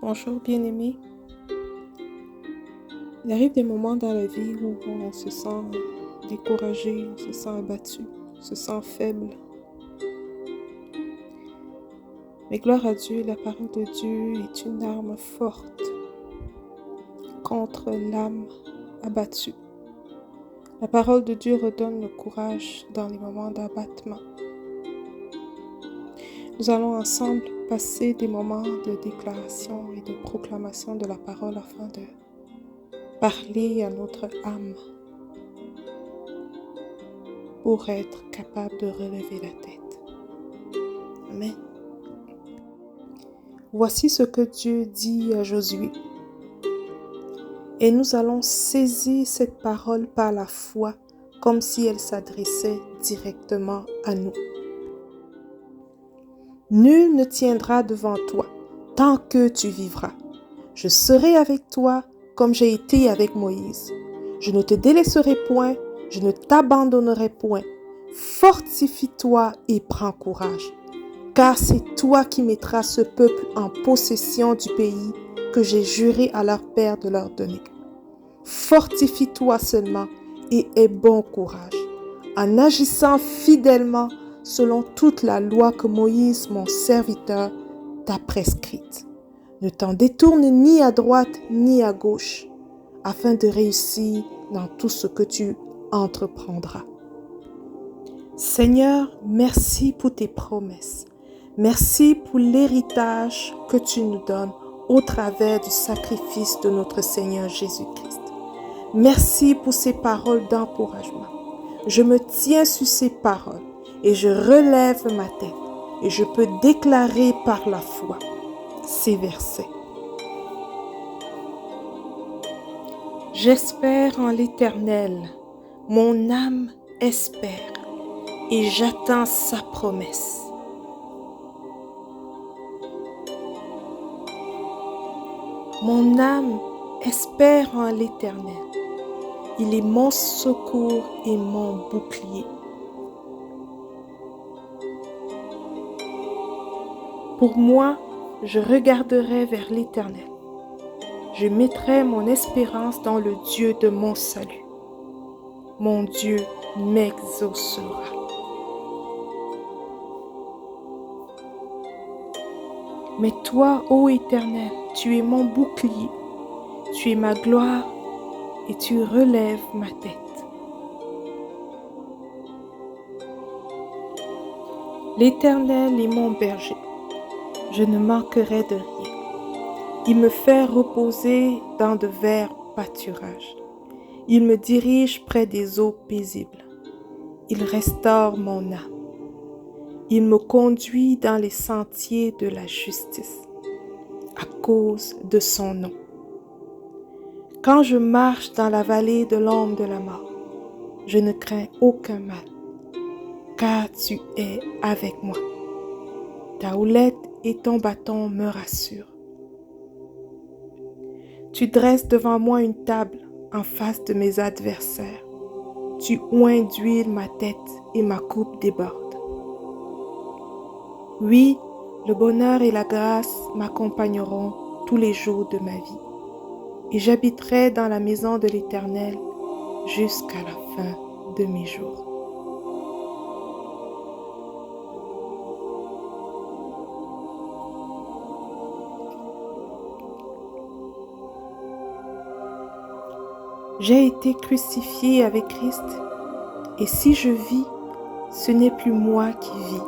Bonjour bien-aimé. Il arrive des moments dans la vie où on se sent découragé, on se sent abattu, on se sent faible. Mais gloire à Dieu, la parole de Dieu est une arme forte contre l'âme abattue. La parole de Dieu redonne le courage dans les moments d'abattement. Nous allons ensemble passer des moments de déclaration et de proclamation de la parole afin de parler à notre âme pour être capable de relever la tête. Amen. Voici ce que Dieu dit à Josué. Et nous allons saisir cette parole par la foi comme si elle s'adressait directement à nous. Nul ne tiendra devant toi tant que tu vivras. Je serai avec toi comme j'ai été avec Moïse. Je ne te délaisserai point, je ne t'abandonnerai point. Fortifie-toi et prends courage, car c'est toi qui mettras ce peuple en possession du pays que j'ai juré à leur père de leur donner. Fortifie-toi seulement et aie bon courage, en agissant fidèlement selon toute la loi que Moïse, mon serviteur, t'a prescrite. Ne t'en détourne ni à droite ni à gauche, afin de réussir dans tout ce que tu entreprendras. Seigneur, merci pour tes promesses. Merci pour l'héritage que tu nous donnes au travers du sacrifice de notre Seigneur Jésus-Christ. Merci pour ces paroles d'encouragement. Je me tiens sur ces paroles et je relève ma tête et je peux déclarer par la foi ces versets. J'espère en l'Éternel, mon âme espère et j'attends sa promesse. Mon âme espère en l'Éternel. Il est mon secours et mon bouclier. Pour moi, je regarderai vers l'Éternel. Je mettrai mon espérance dans le Dieu de mon salut. Mon Dieu m'exaucera. Mais toi, ô Éternel, tu es mon bouclier, tu es ma gloire et tu relèves ma tête. L'Éternel est mon berger, je ne manquerai de rien. Il me fait reposer dans de verts pâturages. Il me dirige près des eaux paisibles. Il restaure mon âme. Il me conduit dans les sentiers de la justice, à cause de son nom. Quand je marche dans la vallée de l'ombre de la mort, je ne crains aucun mal, car tu es avec moi. Ta houlette et ton bâton me rassurent. Tu dresses devant moi une table en face de mes adversaires. Tu oins d'huile ma tête et ma coupe déborde. Oui, le bonheur et la grâce m'accompagneront tous les jours de ma vie, et j'habiterai dans la maison de l'Éternel jusqu'à la fin de mes jours. J'ai été crucifié avec Christ, et si je vis, ce n'est plus moi qui vis,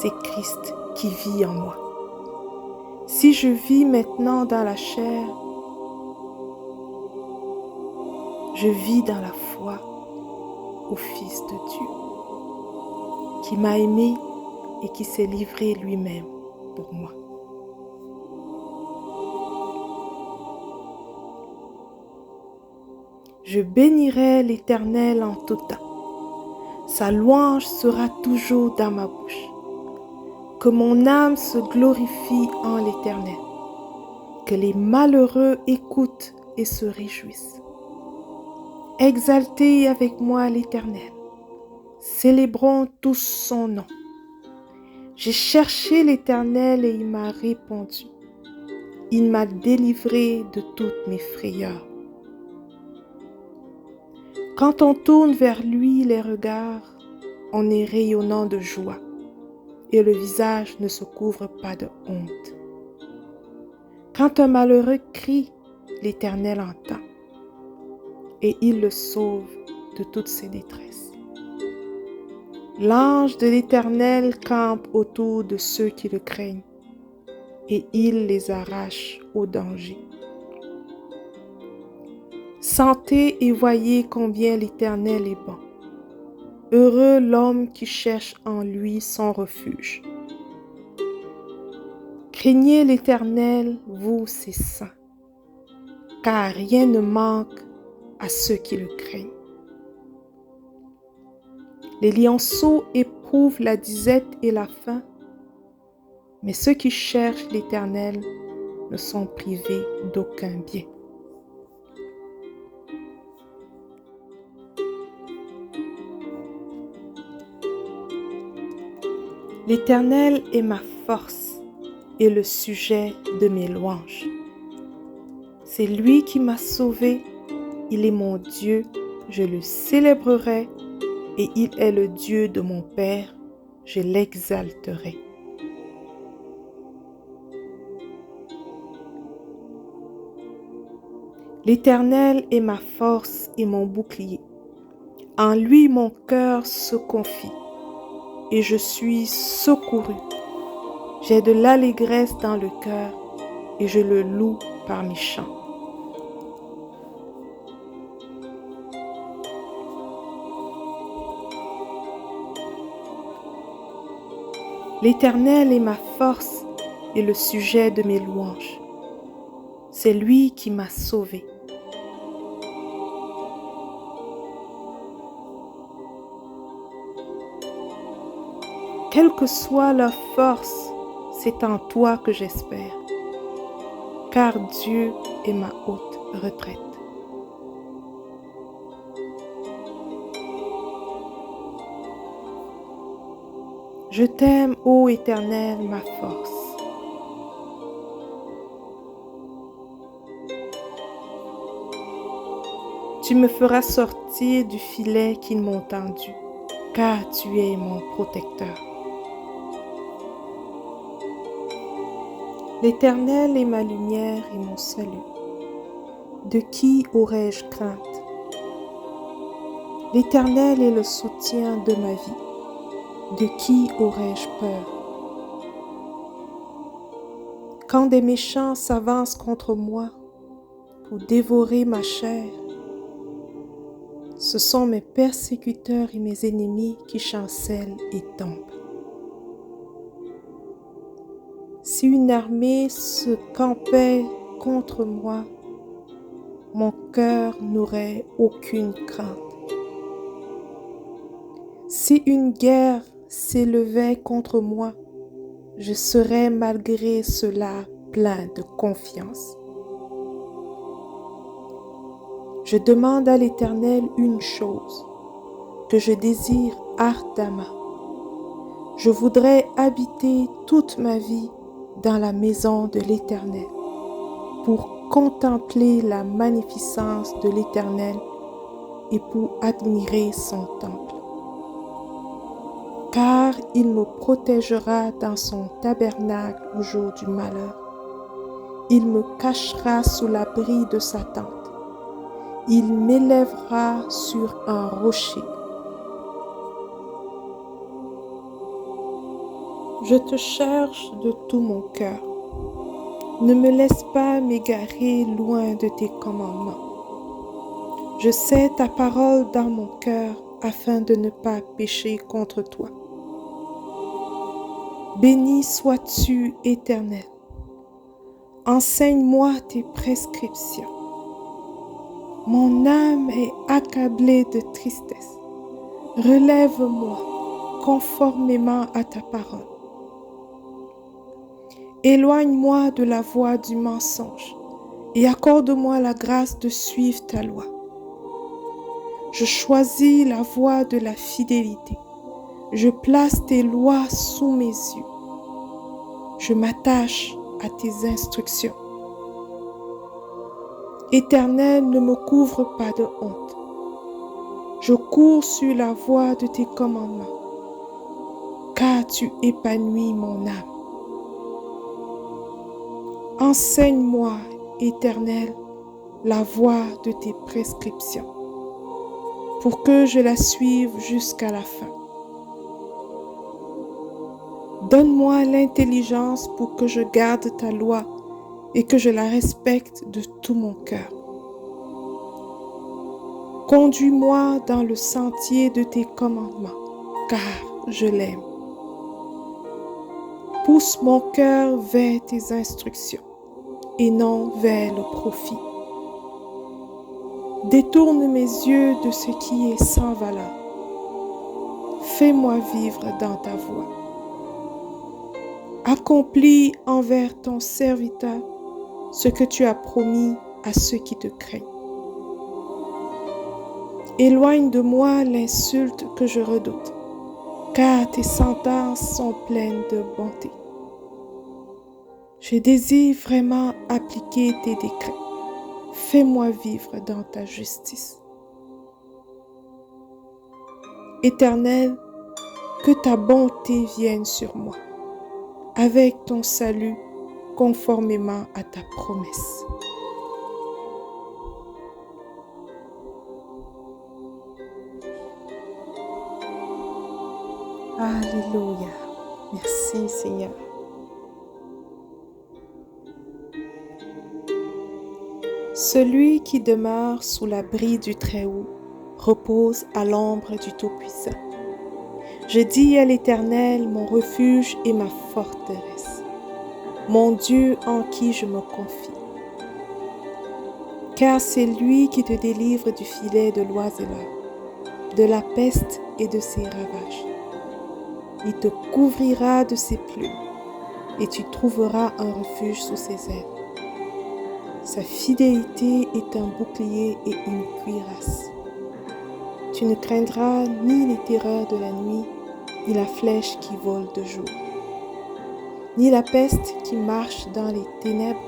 c'est Christ qui vit en moi. Si je vis maintenant dans la chair, je vis dans la foi au Fils de Dieu, qui m'a aimé et qui s'est livré lui-même pour moi. Je bénirai l'Éternel en tout temps. Sa louange sera toujours dans ma bouche. Que mon âme se glorifie en l'Éternel. Que les malheureux écoutent et se réjouissent. Exaltez avec moi l'Éternel. Célébrons tous son nom. J'ai cherché l'Éternel et il m'a répondu. Il m'a délivré de toutes mes frayeurs. Quand on tourne vers lui les regards, on est rayonnant de joie et le visage ne se couvre pas de honte. Quand un malheureux crie, l'Éternel entend et il le sauve de toutes ses détresses. L'ange de l'Éternel campe autour de ceux qui le craignent et il les arrache au danger. Sentez et voyez combien l'Éternel est bon. Heureux l'homme qui cherche en lui son refuge. Craignez l'Éternel, vous ses saints, car rien ne manque à ceux qui le craignent. Les lionceaux éprouvent la disette et la faim, mais ceux qui cherchent l'Éternel ne sont privés d'aucun bien. L'Éternel est ma force et le sujet de mes louanges. C'est lui qui m'a sauvé, il est mon Dieu, je le célébrerai, et il est le Dieu de mon Père, je l'exalterai. L'Éternel est ma force et mon bouclier. En lui mon cœur se confie, et je suis secouru. J'ai de l'allégresse dans le cœur, et je le loue par mes chants. L'Éternel est ma force et le sujet de mes louanges. C'est lui qui m'a sauvé. Quelle que soit leur force, c'est en toi que j'espère, car Dieu est ma haute retraite. Je t'aime, ô Éternel, ma force. Tu me feras sortir du filet qu'ils m'ont tendu, car tu es mon protecteur. L'Éternel est ma lumière et mon salut. De qui aurais-je crainte? L'Éternel est le soutien de ma vie. De qui aurais-je peur? Quand des méchants s'avancent contre moi pour dévorer ma chair, ce sont mes persécuteurs et mes ennemis qui chancellent et tombent. Si une armée se campait contre moi, mon cœur n'aurait aucune crainte. Si une guerre s'élevait contre moi, je serais malgré cela plein de confiance. Je demande à l'Éternel une chose, que je désire ardemment. Je voudrais habiter toute ma vie dans la maison de l'Éternel, pour contempler la magnificence de l'Éternel et pour admirer son temple. Car il me protégera dans son tabernacle au jour du malheur. Il me cachera sous l'abri de sa tente. Il m'élèvera sur un rocher. Je te cherche de tout mon cœur. Ne me laisse pas m'égarer loin de tes commandements. Je sais ta parole dans mon cœur afin de ne pas pécher contre toi. Béni sois-tu, Éternel. Enseigne-moi tes prescriptions. Mon âme est accablée de tristesse. Relève-moi conformément à ta parole. Éloigne-moi de la voie du mensonge et accorde-moi la grâce de suivre ta loi. Je choisis la voie de la fidélité. Je place tes lois sous mes yeux. Je m'attache à tes instructions. Éternel, ne me couvre pas de honte. Je cours sur la voie de tes commandements, car tu épanouis mon âme. Enseigne-moi, Éternel, la voie de tes prescriptions, pour que je la suive jusqu'à la fin. Donne-moi l'intelligence pour que je garde ta loi et que je la respecte de tout mon cœur. Conduis-moi dans le sentier de tes commandements, car je l'aime. Pousse mon cœur vers tes instructions et non vers le profit. Détourne mes yeux de ce qui est sans valeur. Fais-moi vivre dans ta voie. Accomplis envers ton serviteur ce que tu as promis à ceux qui te craignent. Éloigne de moi l'insulte que je redoute, car tes sentences sont pleines de bonté. Je désire vraiment appliquer tes décrets. Fais-moi vivre dans ta justice. Éternel, que ta bonté vienne sur moi, avec ton salut, conformément à ta promesse. Alléluia. Merci Seigneur. Celui qui demeure sous l'abri du Très-Haut repose à l'ombre du Tout-Puissant. Je dis à l'Éternel, mon refuge et ma forteresse, mon Dieu en qui je me confie. Car c'est lui qui te délivre du filet de l'oiseleur, de la peste et de ses ravages. Il te couvrira de ses plumes, et tu trouveras un refuge sous ses ailes. Sa fidélité est un bouclier et une cuirasse. Tu ne craindras ni les terreurs de la nuit, ni la flèche qui vole de jour, ni la peste qui marche dans les ténèbres,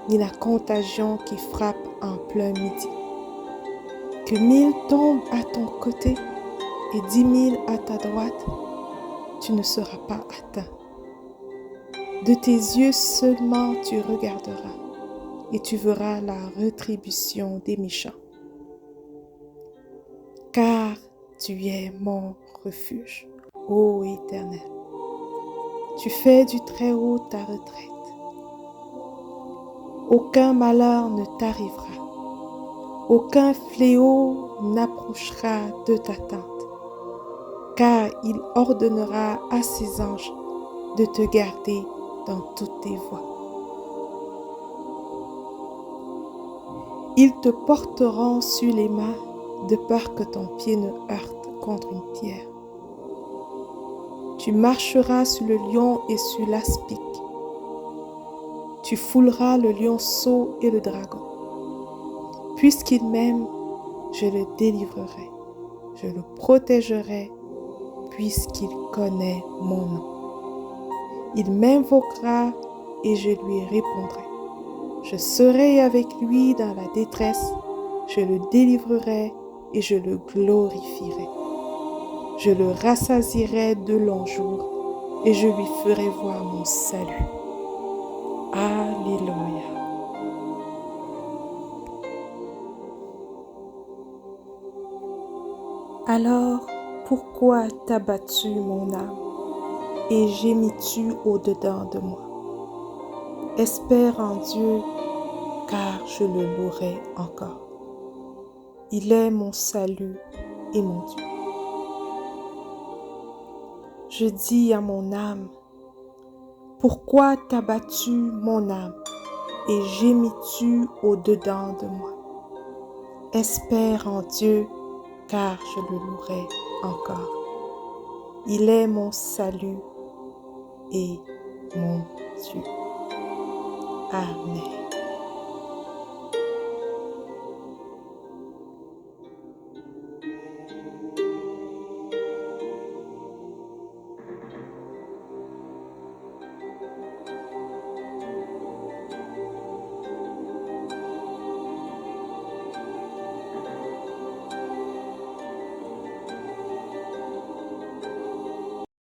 ni la contagion qui frappe en plein midi. Que 1000 tombent à ton côté et 10 000 à ta droite, tu ne seras pas atteint. De tes yeux seulement tu regarderas et tu verras la rétribution des méchants. Car tu es mon refuge, ô Éternel. Tu fais du Très-Haut ta retraite. Aucun malheur ne t'arrivera. Aucun fléau n'approchera de ta tente, car il ordonnera à ses anges de te garder dans toutes tes voies. Ils te porteront sur les mains de peur que ton pied ne heurte contre une pierre. Tu marcheras sur le lion et sur l'aspic. Tu fouleras le lionceau et le dragon. Puisqu'il m'aime, je le délivrerai. Je le protégerai, puisqu'il connaît mon nom. Il m'invoquera et je lui répondrai. Je serai avec lui dans la détresse. Je le délivrerai et je le glorifierai. Je le rassasierai de longs jours et je lui ferai voir mon salut. Alléluia. Alors, pourquoi t'as-tu mon âme et gémis-tu au-dedans de moi? Espère en Dieu, car je le louerai encore. Il est mon salut et mon Dieu. Je dis à mon âme, pourquoi t'as-tu mon âme et gémis-tu au-dedans de moi? Espère en Dieu, car je le louerai encore. Il est mon salut et mon Dieu. Amen.